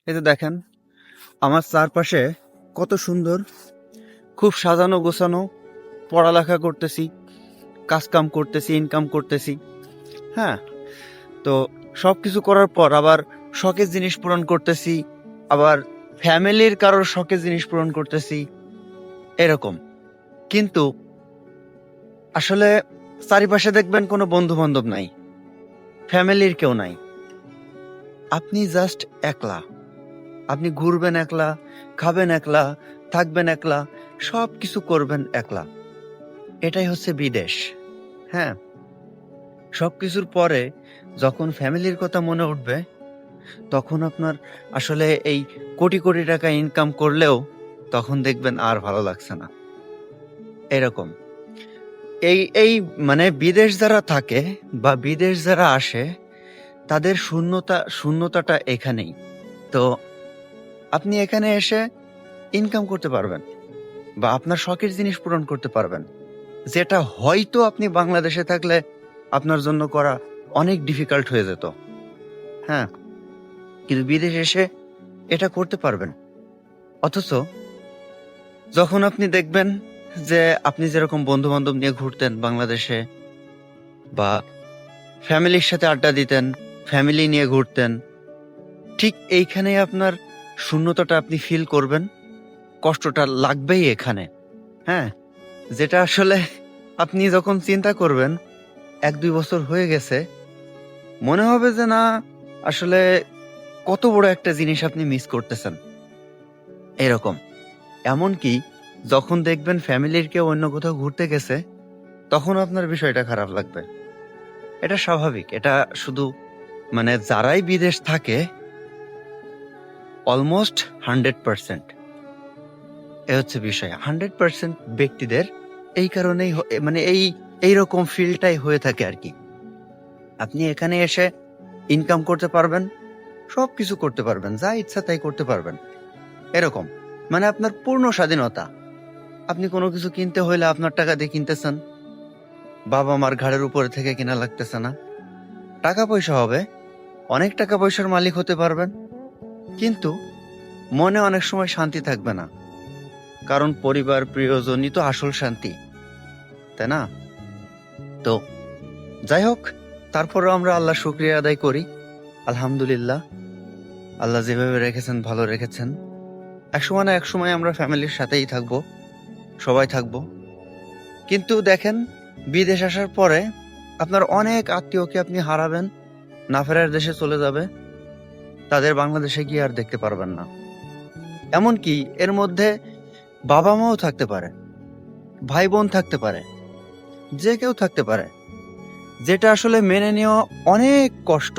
এই যে দেখেন আমার চারপাশে কত সুন্দর, খুব সাজানো গোছানো, পড়ালেখা করতেছি, কাজকাম করতেছি, ইনকাম করতেছি। হ্যাঁ, তো সব কিছু করার পর আবার শখের জিনিস পূরণ করতেছি, আবার ফ্যামিলির কারোর শখের জিনিস পূরণ করতেছি, এরকম। কিন্তু আসলে চারিপাশে দেখবেন কোনো বন্ধু বান্ধব নাই, ফ্যামিলির কেউ নাই, আপনি জাস্ট একলা। আপনি ঘুরবেন একলা, খাবেন একলা, থাকবেন একলা, সব কিছু করবেন একলা। এটাই হচ্ছে বিদেশ। হ্যাঁ, সবকিছুর পরে যখন ফ্যামিলির কথা মনে উঠবে, তখন আপনার আসলে এই কোটি কোটি টাকা ইনকাম করলেও তখন দেখবেন আর ভালো লাগছে না। এরকম এই এই মানে বিদেশ যারা থাকে বা বিদেশ যারা আসে, তাদের শূন্যতাটা এখানেই। তো আপনি এখানে এসে ইনকাম করতে পারবেন বা আপনার শখের জিনিস পূরণ করতে পারবেন, যেটা হয়তো আপনি বাংলাদেশে থাকলে আপনার জন্য করা অনেক ডিফিকাল্ট হয়ে যেত। হ্যাঁ, কিন্তু বিদেশে এসে এটা করতে পারবেন। অথচ যখন আপনি দেখবেন যে আপনি যেরকম বন্ধু বান্ধব নিয়ে ঘুরতেন বাংলাদেশে, বা ফ্যামিলির সাথে আড্ডা দিতেন, ফ্যামিলি নিয়ে ঘুরতেন, ঠিক এইখানেই আপনার শূন্যতাটা আপনি ফিল করবেন, কষ্টটা লাগবেই এখানে। হ্যাঁ, যেটা আসলে আপনি যখন চিন্তা করবেন 1-2 বছর হয়ে গেছে, মনে হবে যে না, আসলে কত বড় একটা জিনিস আপনি মিস করতেছেন। এরকম এমনকি যখন দেখবেন ফ্যামিলির কেউ অন্য কোথাও ঘুরতে গেছে, তখন আপনার বিষয়টা খারাপ লাগবে। এটা স্বাভাবিক। এটা শুধু যারাই বিদেশ থাকে অলমোস্ট 100%, এ হচ্ছে বিষয়। 100% ব্যক্তিদের এই কারণেই এইরকম ফিলটাই হয়ে থাকে আর কি। আপনি এখানে এসে ইনকাম করতে পারবেন, সবকিছু করতে পারবেন, যা ইচ্ছা তাই করতে পারবেন। এরকম আপনার পূর্ণ স্বাধীনতা। আপনি কোনো কিছু কিনতে হইলে আপনার টাকা দিয়ে কিনতেছেন, বাবা মার ঘাড়ের উপরে থেকে কিনা লাগতেছে না। টাকা পয়সা হবে, অনেক টাকা পয়সার মালিক হতে পারবেন, কিন্তু মনে অনেক সময় শান্তি থাকবে না। কারণ পরিবার প্রিয়জনই তো আসল শান্তি, তাই না? তো যাই হোক, তারপরেও আমরা আল্লাহ শুকরিয়া আদায় করি। আলহামদুলিল্লাহ, আল্লাহ যেভাবে রেখেছেন ভালো রেখেছেন। একসময় না একসময় আমরা ফ্যামিলির সাথেই থাকবো, সবাই থাকবো। কিন্তু দেখেন, বিদেশ আসার পরে আপনার অনেক আত্মীয়কে আপনি হারাবেন, না ফেরার দেশে চলে যাবে, তাদের বাংলাদেশে গিয়ে আর দেখতে পারবেন না। এমনকি এর মধ্যে বাবা মাও থাকতে পারে, ভাই বোন থাকতে পারে, যে কেউ থাকতে পারে, যেটা আসলে মেনে নেওয়া অনেক কষ্ট,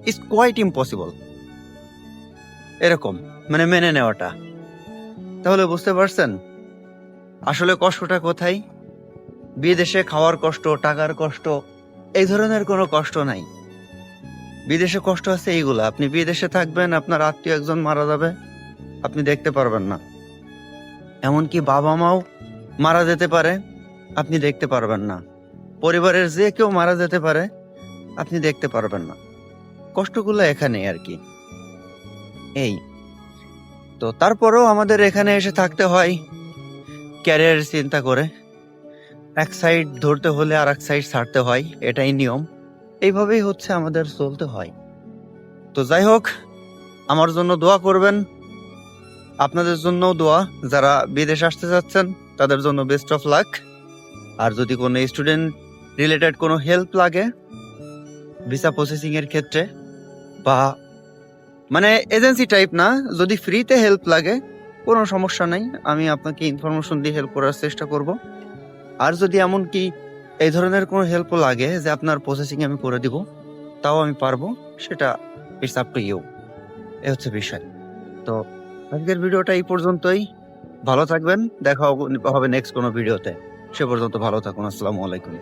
ইটস কোয়াইট ইম্পসিবল এরকম মেনে নেওয়াটা। তাহলে বুঝতে পারছেন আসলে কষ্টটা কোথায়? বিদেশে খাওয়ার কষ্ট, টাকার কষ্ট, এই ধরনের কোনো কষ্ট নাই। বিদেশে কষ্ট আছে এইগুলা, আপনি বিদেশে থাকবেন, আপনার আত্মীয় একজন মারা যাবে, আপনি দেখতে পারবেন না। এমনকি বাবা মাও মারা যেতে পারে, আপনি দেখতে পারবেন না। পরিবারের যে কেউ মারা যেতে পারে, আপনি দেখতে পারবেন না। কষ্টগুলো এখানেই আর কি। এই তো তারপরেও আমাদের এখানে এসে থাকতে হয় ক্যারিয়ার চিন্তা করে। এক সাইড ধরতে হলে আর এক সাইড ছাড়তে হয়, এটাই নিয়ম। এইভাবেই হচ্ছে আমাদের চলতে হয়। তো যাই হোক, আমার জন্য দোয়া করবেন, আপনাদের জন্য দোয়া। যারা বিদেশ আসতে যাচ্ছেন তাদের জন্য বেস্ট অফ লাক। আর যদি কোনো স্টুডেন্ট রিলেটেড কোনো হেল্প লাগে ভিসা প্রসেসিং এর ক্ষেত্রে, বা এজেন্সি টাইপ না, যদি ফ্রিতে হেল্প লাগে, কোনো সমস্যা নাই, আমি আপনাকে ইনফরমেশন দিয়ে হেল্প করার চেষ্টা করব। আর যদি এমনকি এই ধরনের কোনো হেল্প লাগে যে আপনার প্রসেসিং আমি করে দিব, তাও আমি পারবো, সেটা ইটস আপ টু ইউ। এ হচ্ছে বিষয়। তো আজকের ভিডিওটা এই পর্যন্তই। ভালো থাকবেন, দেখা হবে নেক্সট কোনো ভিডিওতে। সে পর্যন্ত ভালো থাকুন। আসসালামু আলাইকুম।